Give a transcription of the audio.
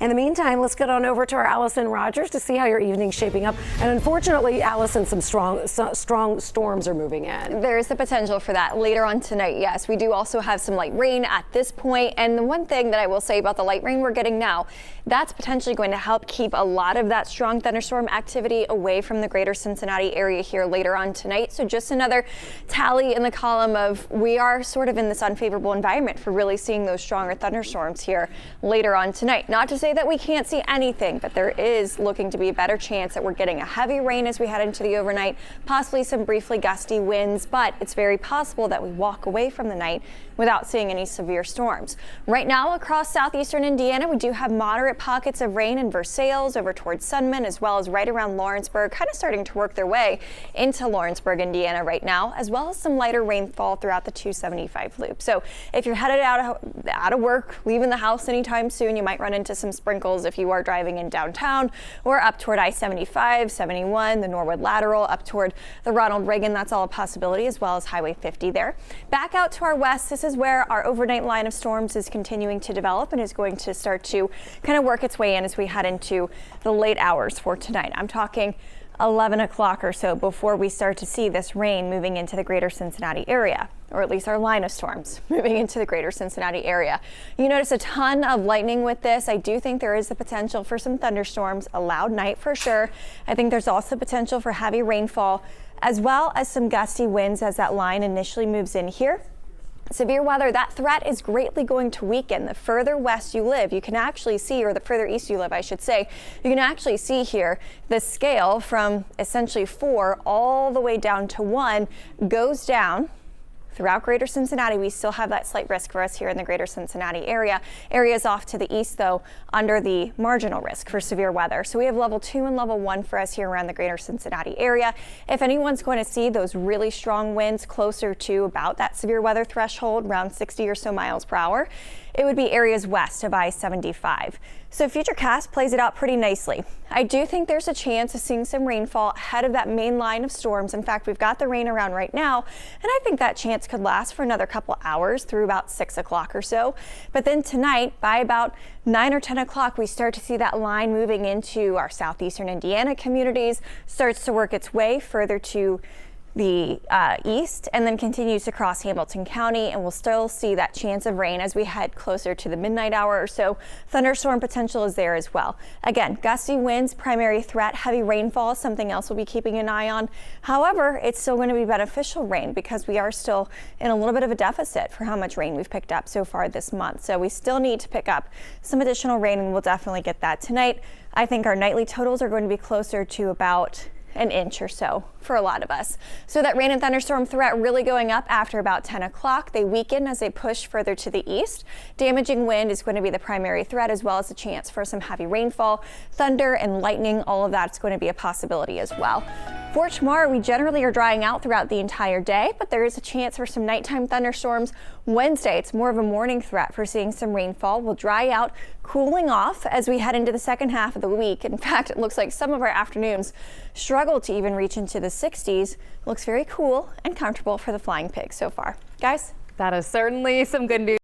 In the meantime, let's get on over to our Allison Rogers to see how your evening's shaping up. And unfortunately, Allison, some strong storms are moving in. There is the potential for that later on tonight. Yes, we do also have some light rain at this point. And the one thing that I will say about the light rain we're getting now, that's potentially going to help keep a lot of that strong thunderstorm activity away from the greater Cincinnati area here later on tonight. So just another tally in the column of we are sort of in this unfavorable environment for really seeing those stronger thunderstorms here later on tonight. Not to say that we can't see anything, but there is looking to be a better chance that we're getting a heavy rain as we head into the overnight, possibly some briefly gusty winds, but it's very possible that we walk away from the night without seeing any severe storms. Right now across southeastern Indiana, we do have moderate pockets of rain in Versailles over towards Sunman, as well as right around Lawrenceburg, kind of starting to work their way into Lawrenceburg, Indiana right now, as well as some lighter rainfall throughout the 275 loop. So if you're headed out of work, leaving the house anytime soon, you might run into some sprinkles if you are driving in downtown or up toward I-75, 71, the Norwood Lateral, up toward the Ronald Reagan. That's all a possibility, as well as Highway 50 there. Back out to our west, this is where our overnight line of storms is continuing to develop and is going to start to kind of work its way in as we head into the late hours for tonight. I'm talking 11 o'clock or so before we start to see this rain moving into the greater Cincinnati area, or at least our line of storms moving into the greater Cincinnati area. You notice a ton of lightning with this. I do think there is the potential for some thunderstorms, a loud night for sure. I think there's also potential for heavy rainfall, as well as some gusty winds as that line initially moves in here. Severe weather, that threat is greatly going to weaken. The further west you live, you can actually see, or the further east you live, I should say, you can actually see here the scale from essentially 4 all the way down to 1 goes down. Throughout greater Cincinnati, we still have that slight risk for us here in the greater Cincinnati area. Areas off to the east, though, under the marginal risk for severe weather. So we have level 2 and level 1 for us here around the greater Cincinnati area. If anyone's going to see those really strong winds closer to about that severe weather threshold, around 60 or so miles per hour, it would be areas west of I-75. So Futurecast plays it out pretty nicely. I do think there's a chance of seeing some rainfall ahead of that main line of storms. In fact, we've got the rain around right now, and I think that chance could last for another couple hours through about 6 o'clock or so. But then tonight, by about 9 or 10 o'clock, we start to see that line moving into our southeastern Indiana communities, starts to work its way further to the east, and then continues to cross Hamilton County, and we'll still see that chance of rain as we head closer to the midnight hour or so. Thunderstorm potential is there as well. Again, gusty winds, primary threat, heavy rainfall, something else we'll be keeping an eye on. However, it's still going to be beneficial rain because we are still in a little bit of a deficit for how much rain we've picked up so far this month. So we still need to pick up some additional rain, and we'll definitely get that tonight. I think our nightly totals are going to be closer to about an inch or so for a lot of us. So that rain and thunderstorm threat really going up after about 10 o'clock. They weaken as they push further to the east. Damaging wind is going to be the primary threat, as well as a chance for some heavy rainfall, thunder and lightning. All of that's going to be a possibility as well. For tomorrow, we generally are drying out throughout the entire day, but there is a chance for some nighttime thunderstorms. Wednesday, it's more of a morning threat for seeing some rainfall. We'll dry out, cooling off as we head into the second half of the week. In fact, it looks like some of our afternoons struggle to even reach into the 60s. Looks very cool and comfortable for the flying pig so far. Guys? That is certainly some good news.